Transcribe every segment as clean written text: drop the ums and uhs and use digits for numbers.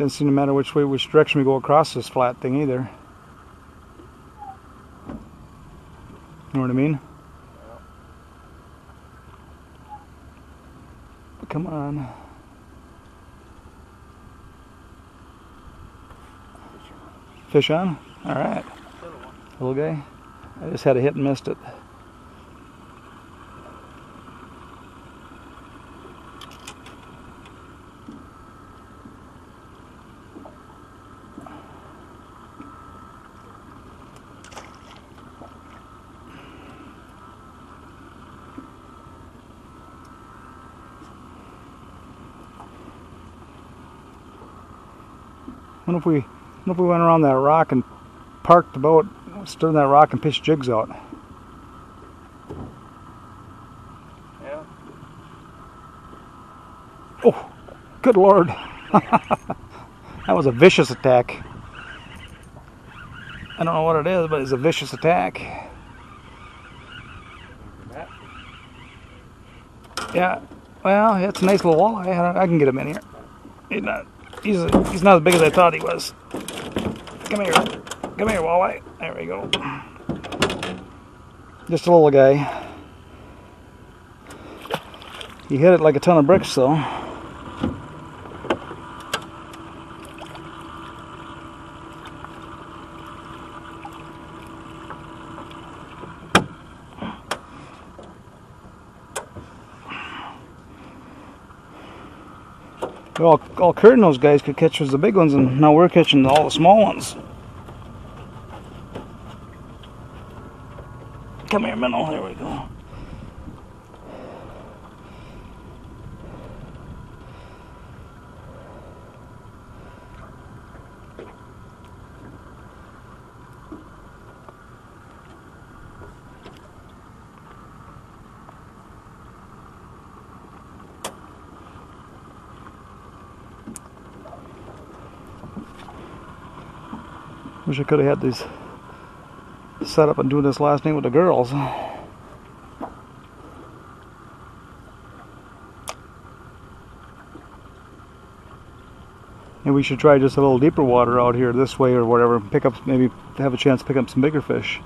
Doesn't seem to matter which direction we go across this flat thing either. You know what I mean? Come on. Fish on? Alright. Little guy. I just had a hit and missed it. What if we went around that rock and parked the boat, stood on that rock and pitched jigs out? Yeah. Oh, good Lord. That was a vicious attack. I don't know what it is, but it's a vicious attack. Yeah, well, it's a nice little walleye. I can get him in here. He's not as big as I thought he was. Come here, walleye. There we go. Just a little guy. He hit it like a ton of bricks, though. All Kurt and those guys could catch was the big ones, and now we're catching all the small ones. Come here, Minnow. There we go. Wish I could have had these set up and doing this last night with the girls. And we should try just a little deeper water out here this way or whatever. Pick up, maybe have a chance to pick up some bigger fish.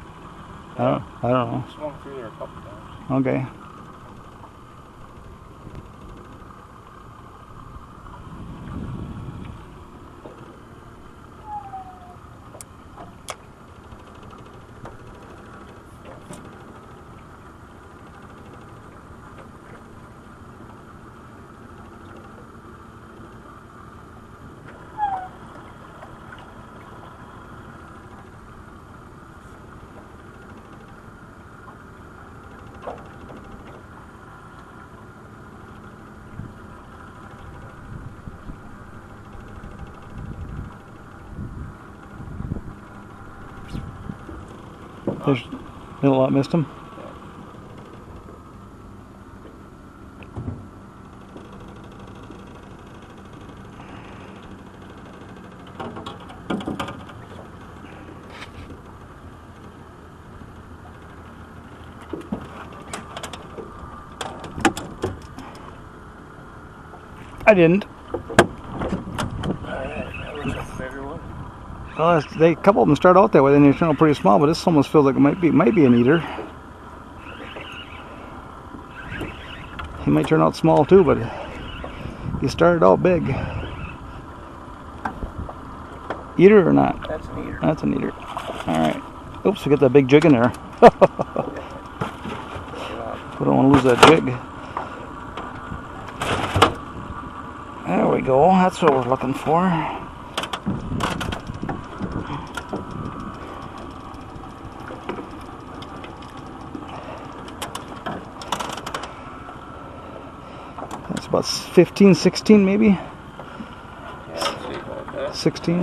I don't know. Swung through there a couple times. Okay. There's a lot missed him. I didn't. Well, a couple of them start out that way, then they turn out pretty small, but this almost feels like it might be an eater. He might turn out small too, but he started out big. Eater or not? That's an eater. That's an eater. Alright. Oops, we got that big jig in there. We don't want to lose that jig. There we go. That's what we're looking for. That's about 15, 16 maybe? Yeah, 16.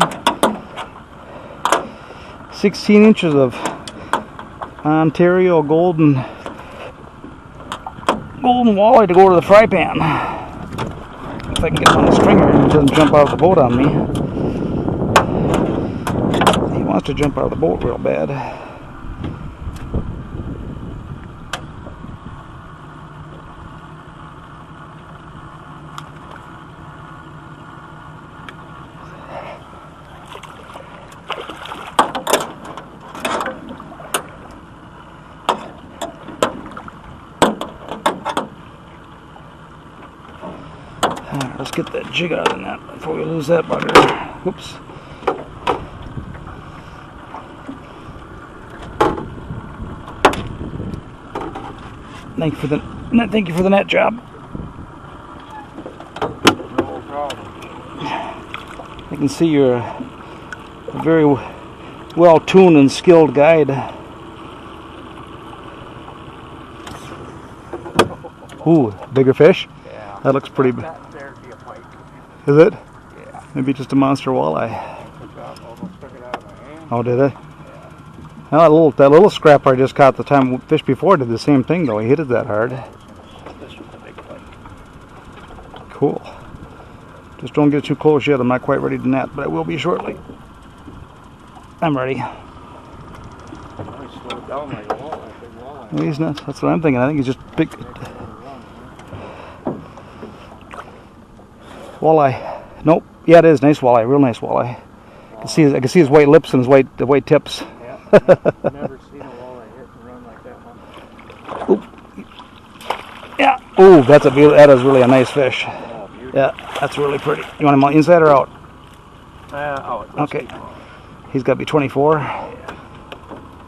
16 inches of Ontario golden walleye to go to the fry pan. If I can get him on the stringer and he doesn't jump out of the boat on me. He wants to jump out of the boat real bad. get that jig out of the net before we lose that bugger. Oops. Thank you for the net job. No problem. I can see you're a very well-tuned and skilled guide. Ooh, bigger fish? Yeah. That looks pretty big. That there'd be a pike. Is it? Yeah. Maybe just a monster walleye. Good job. Almost took it out of my hand. Oh, did it? Well, that little scrapper I just caught the time fish before did the same thing though. He hit it that hard. This was a big pike. Cool. Just don't get too close yet. I'm not quite ready to net, but I will be shortly. I'm ready. I slowed down like a walleye, big walleye. Well, he's not. That's what I'm thinking. I think he's just big. Walleye. Nope. Yeah, it is nice walleye. Real nice walleye. I can see his white lips and his the white tips. Yeah. Never seen a walleye hit and run like that one. Oop. Yeah. Ooh, that is really a nice fish. Oh, beautiful. Yeah, that's really pretty. You want him inside or out? Out. Okay. He's got to be 24.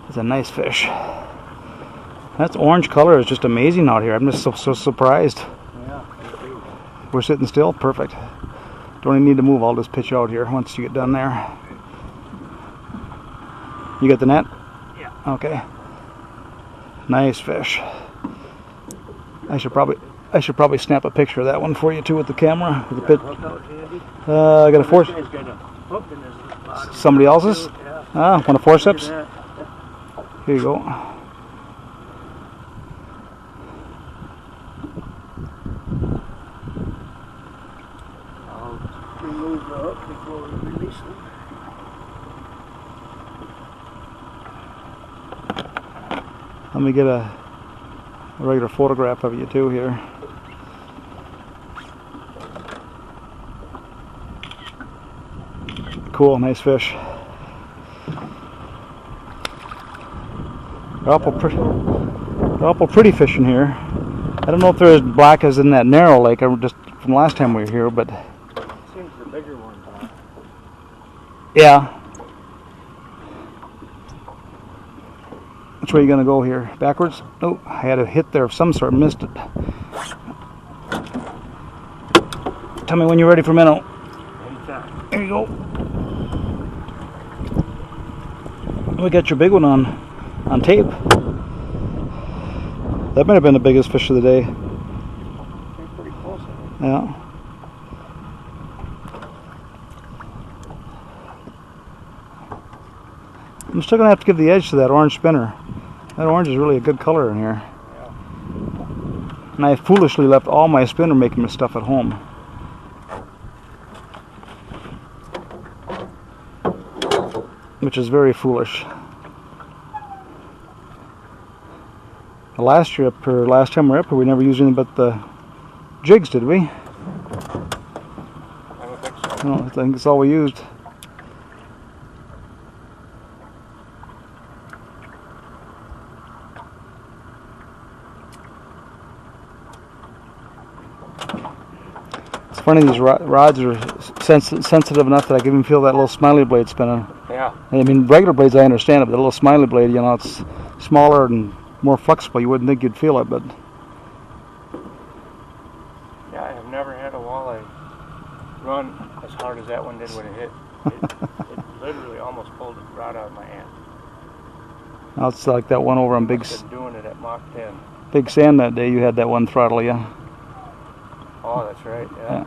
It's a nice fish. That orange color is just amazing out here. I'm just so surprised. Yeah. We're sitting still. Perfect. Don't even need to move. I'll just pitch out here once you get done there. You got the net? Yeah. Okay. Nice fish. I should probably snap a picture of that one for you too with the camera. With the pit. I got a force. This guy's got a hook in his body. Somebody else's? Yeah. Ah, want a forceps? Yeah. Here you go. I'll remove the hook before we release it. Let me get a regular photograph of you too here. Cool, nice fish. They're awful pretty fish in here. I don't know if they're as black as in that narrow lake just from last time we were here, but Seems the bigger one, Tom. yeah. Which way are you gonna go here? Backwards? Oh, I had a hit there of some sort, missed it. Tell me when you're ready for minnow. Anytime. There you go. We got your big one on tape. That might have been the biggest fish of the day. Came pretty close, I think. Yeah. I'm still gonna have to give the edge to that orange spinner. That orange is really a good color in here. Yeah. And I foolishly left all my spinner making stuff at home. Which is very foolish. Last time we were up here, we never used anything but the jigs, did we? I don't think so. No, I think it's all we used. It's funny, these rods are sensitive enough that I can even feel that little smiley blade spinning. Yeah. I mean, regular blades I understand it, but the little smiley blade, you know, it's smaller and more flexible. You wouldn't think you'd feel it, but Yeah, I have never had a walleye run as hard as that one did when it hit. It literally almost pulled the rod out of my hand. now it's like that one over on Big Been doing it at Mach 10. Big Sand that day. You had that one throttle, yeah. Oh, that's right. Yeah.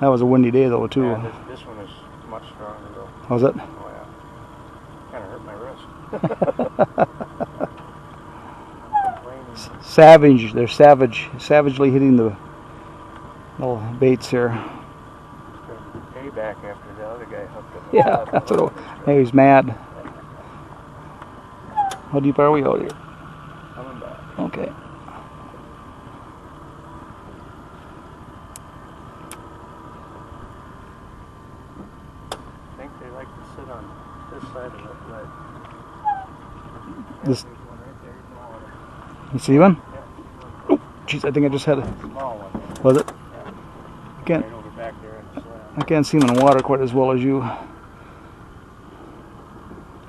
That was a windy day though too. Yeah, this one is much stronger though. Was it? Oh yeah. Kind of hurt my wrist. Complaining. Savage. They're savagely hitting the little baits here. Payback after the other guy hooked him. Yeah, that's what. Hey, he's mad. How deep are we out here? Coming back. Okay. I think they like to sit on this side of that ledge. This- There's one right there. You can hold it. You see one? Yeah. Oh, jeez, I think I just had a. Small one. Was it? Can't- right over back there in the slab. I can't see them in water quite as well as you.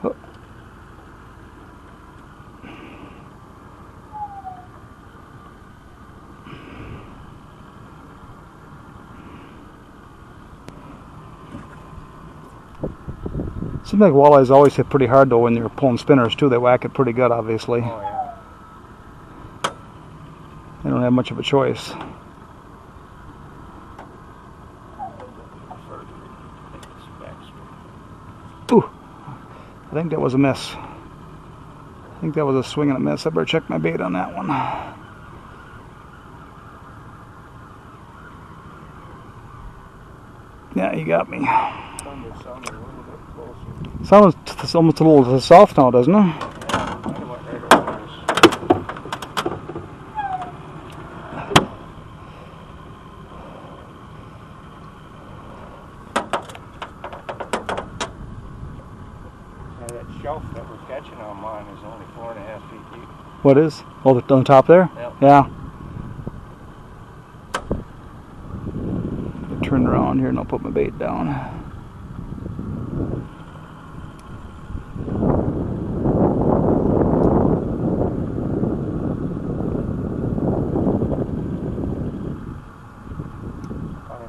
Oh. Seems like walleyes always hit pretty hard though when you're pulling spinners too. They whack it pretty good, obviously. Oh yeah. They don't have much of a choice. Ooh, I think that was a miss. I think that was a swing and a miss. I better check my bait on that one. Yeah, you got me. Thunder sounded a little bit closer. Sounds almost a little soft now, doesn't it? Yeah, might have went right over this. Yeah, that shelf that we're catching them on is only 4.5 feet deep. What is? Oh, on the top there? Yep. Yeah. Turn around here and I'll put my bait down.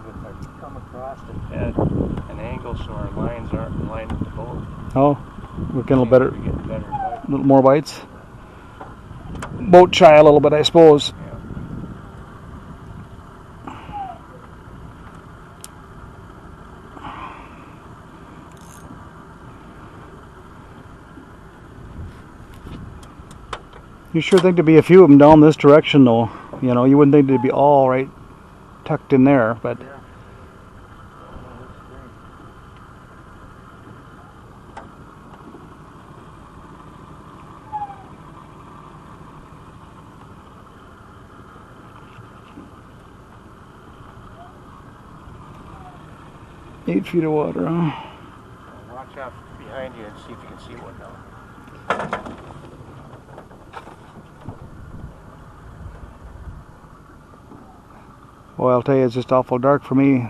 If I come across it at an angle so our lines aren't in line with the boat. Oh, we're getting a little better, We get better bite. a little more bites. Boat shy a little bit, I suppose. Yeah. You sure think there'd be a few of them down this direction though. You know, you wouldn't think they'd be all right tucked in there, but Yeah. oh, 8 feet of water, huh? Watch out behind you and see if you can see one now. Well, I'll tell you, it's just awful dark for me.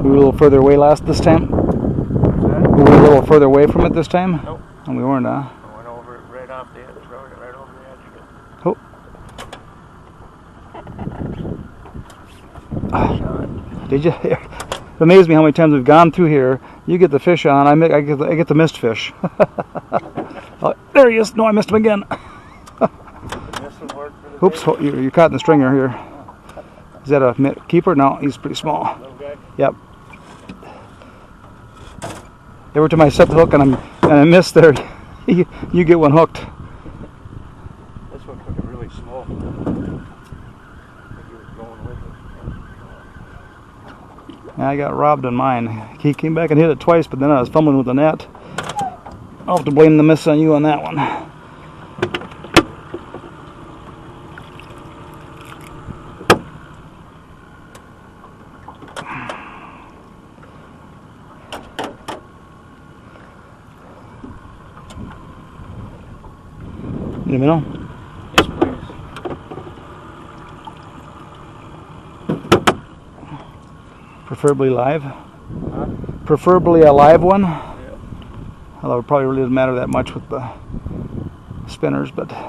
We were a little further away this time. What's that? We were a little further away from it this time. Nope. And we weren't, huh? I went over it right off the edge, rode it right over the edge of it. Oh. Did you? It amazed me how many times we've gone through here. You get the fish on, I get the missed fish. Oh, there he is. No, I missed him again. This will work for the Oops, bait. you're caught in the stringer here. Is that a keeper? No, he's pretty small. Little guy. Yep. Every time I set the hook and I miss there, you get one hooked. This one took it really slow. I think he was going with it. I got robbed on mine. He came back and hit it twice, but then I was fumbling with the net. I'll have to blame the miss on you on that one. Need a minnow? Yes, please. Preferably live. Huh? Preferably a live one. Yeah. Although it probably really doesn't matter that much with the spinners, but Looks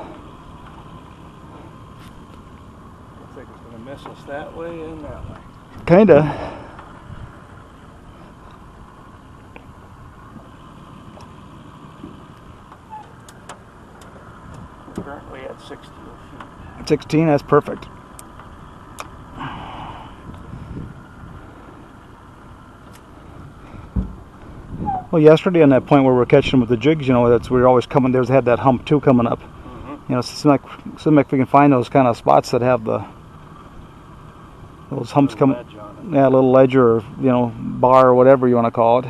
like it's going to miss us that way and that way. kinda. Currently at 60 feet. 16, that's perfect. Well, yesterday on that point where we're catching them with the jigs, you know, we're always coming. Had that hump too coming up. Mm-hmm. You know, it seems like we can find those kind of spots that have those humps coming. Yeah, a little ledge or bar or whatever you want to call it.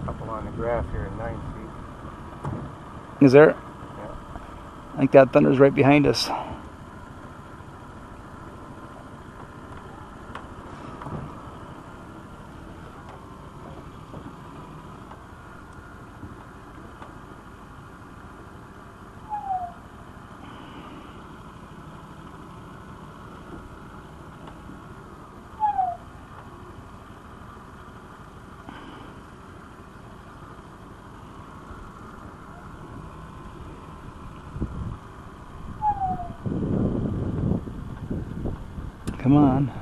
Couple on the graph here at 9 feet. Is there? Yeah. I think that thunder's right behind us. Come on.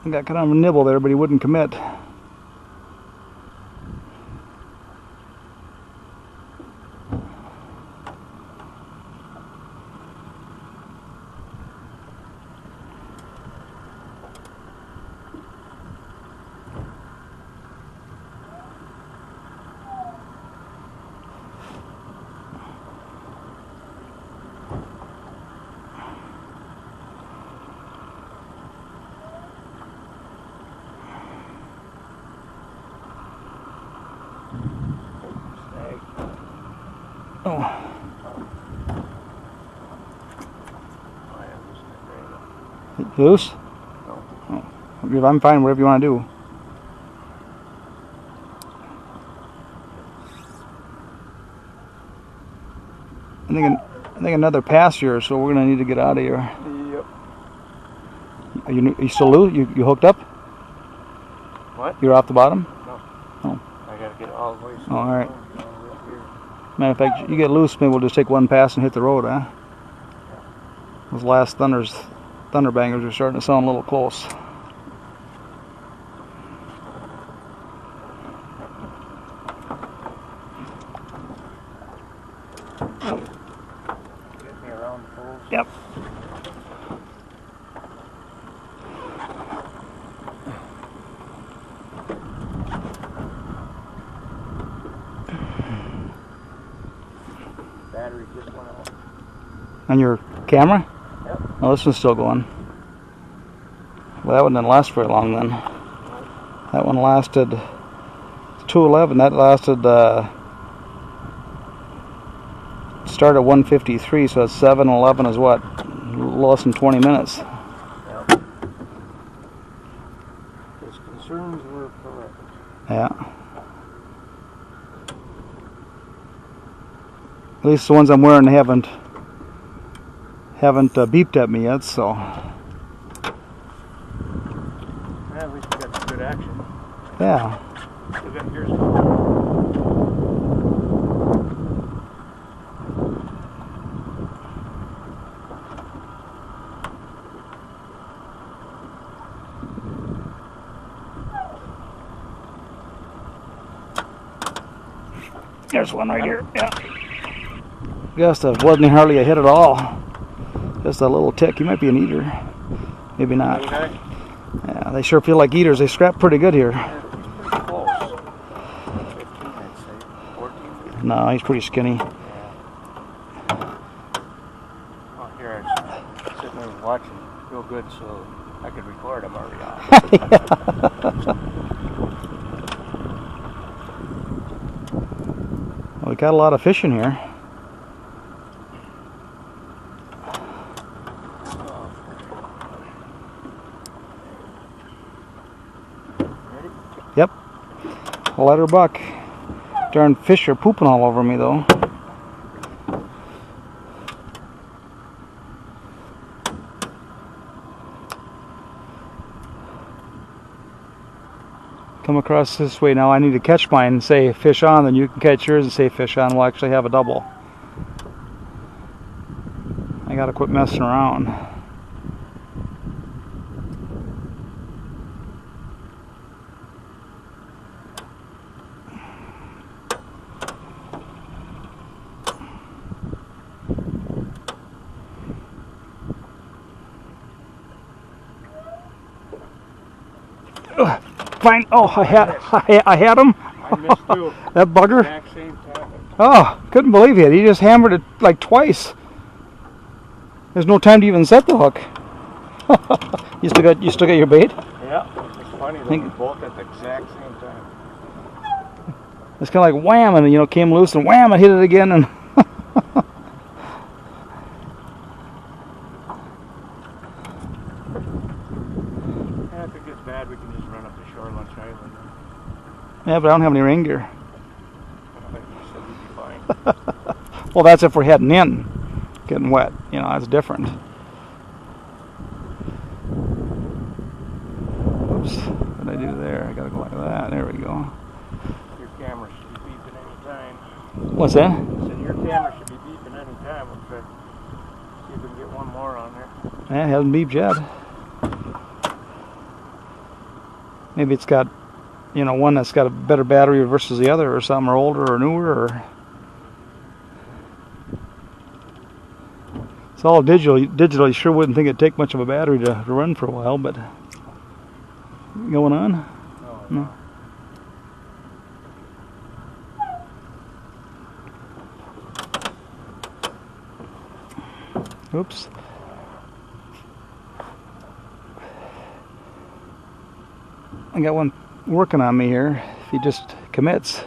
I got kind of a nibble there, but he wouldn't commit. Oh. Loose? No. Oh. I'm fine, whatever you want to do. I think another pass here, so we're gonna need to get out of here. Yep. Are you still loose? You hooked up? What? You're off the bottom? No. Oh. I gotta get all the way. Oh, all right. Matter of fact, you get loose, maybe we'll just take one pass and hit the road, huh? Those last thunder bangers are starting to sound a little close. Get me around the poles. Yep. Battery just went out. On your camera? Yep. Oh, this one's still going. Well, that one didn't last very long then. That one lasted 211. That lasted started at 153, so it's 711 is what? Less than 20 minutes. Yep. His concerns were correct. Yeah. At least the ones I'm wearing haven't beeped at me yet, so. Yeah, at least we got some good action. Yeah. Still got yours to go. There's one right here. Yeah. Guess that wasn't hardly a hit at all. Just a little tick. He might be an eater. Maybe not. Okay. Yeah, they sure feel like eaters. They scrap pretty good here. Yeah, he's pretty close. 15, I'd say. 14. No, he's pretty skinny. Yeah. Oh, here I was sitting there watching real good, so I could record him already on. Well, we got a lot of fish in here. Ready? Yep. Letter buck. Darn fish are pooping all over me though. Come across this way now. I need to catch mine and say fish on, then you can catch yours and say fish on. We'll actually have a double. I gotta quit messing around. Fine. Oh, I had him. I missed too. That bugger. Exact same time. Oh, couldn't believe it. He just hammered it like twice. There's no time to even set the hook. You still got your bait? Yeah, it's funny. They were both at the exact same time. It's kind of like wham, and it came loose, and wham, I hit it again, and Yeah, if it gets bad, we can just run up to shore Lunch Island. yeah, but I don't have any rain gear. I think you said we'd be fine. Well, that's if we're heading in, getting wet. That's different. Oops, what did I do there? I gotta go like that. There we go. Your camera should be beeping any time. What's that? I said your camera should be beeping any time. We'll try to See if we can get one more on there. Yeah, it hasn't beeped yet. Maybe it's got, you know, one that's got a better battery versus the other, or something, or older, or newer, or it's all digital. You sure wouldn't think it'd take much of a battery to run for a while, but going on? No. Oops. I got one working on me here. If he just commits.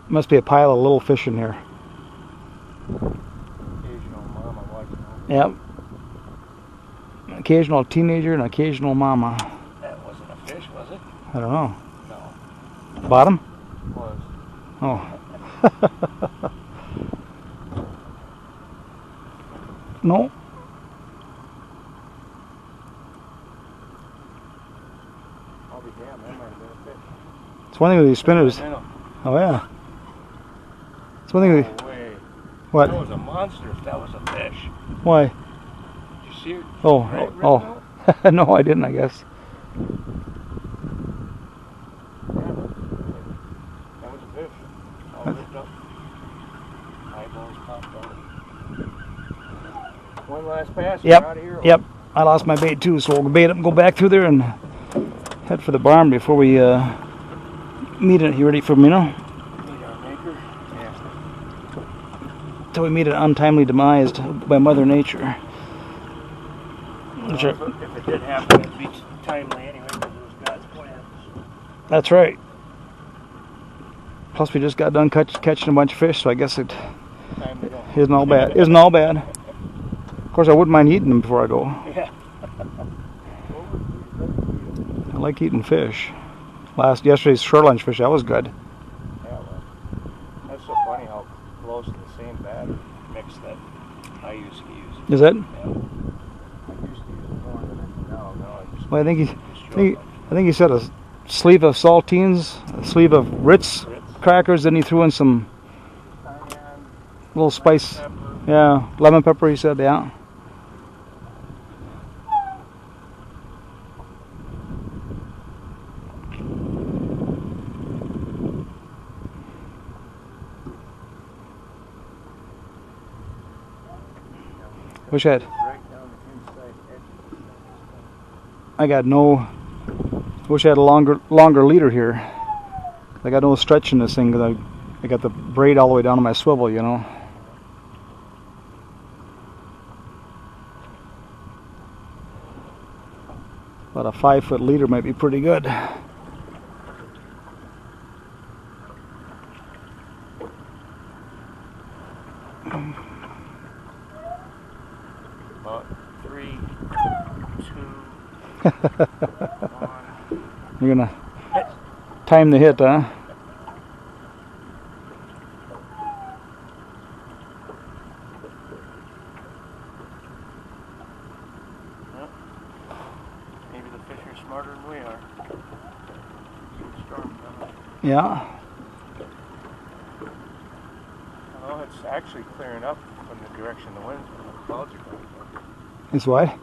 Must be a pile of little fish in here. Occasional mama watching. Yep. An occasional teenager and an occasional mama. That wasn't a fish, was it? I don't know. No. Bottom? Was. Oh. No. I'll be damned, that might have been a fish. It's one thing with these spinners. No Oh yeah. It's one thing with way. what? That was a monster if that was a fish. Why? Did you see it? Oh, Right, oh. No, I didn't, I guess. That was a fish. All ripped up. Eyeballs popped out. One last pass. Yep. We're out of here. Yep. I lost my bait too, so we'll bait up and go back through there and head for the barn before we meet it. You ready for me now? Meet our maker. Yeah. Till we meet an untimely demise by Mother Nature. Well, Sure. if it did happen, it'd be timely anyway, because it was God's plan. That's right. Plus, we just got done catching a bunch of fish, so I guess it Time to go. isn't all bad. Isn't all bad. Of course, I wouldn't mind eating them before I go. Yeah. I like eating fish. Yesterday's shore lunch fish, that was good. Yeah, well, that's so funny how close to the same batter mix that I used to use. Is it? Yeah. I used to use more than I do now. Now I just Well, I think use he said a sleeve of saltines, a sleeve of Ritz Ritz, crackers, then he threw in some cayenne, little spice. pepper. Yeah, lemon pepper, he said, yeah. Wish I had. Right down the inside edge. I got no. Wish I had a longer leader here. I got no stretch in this thing because I got the braid all the way down to my swivel, you know. But a 5-foot leader might be pretty good. About 3, 2, 1. You're gonna time the hit, huh? Maybe the fish are smarter than we are. Storm coming. Yeah. Well, it's actually clearing up from the direction the wind's from. The clouds are coming. It's what?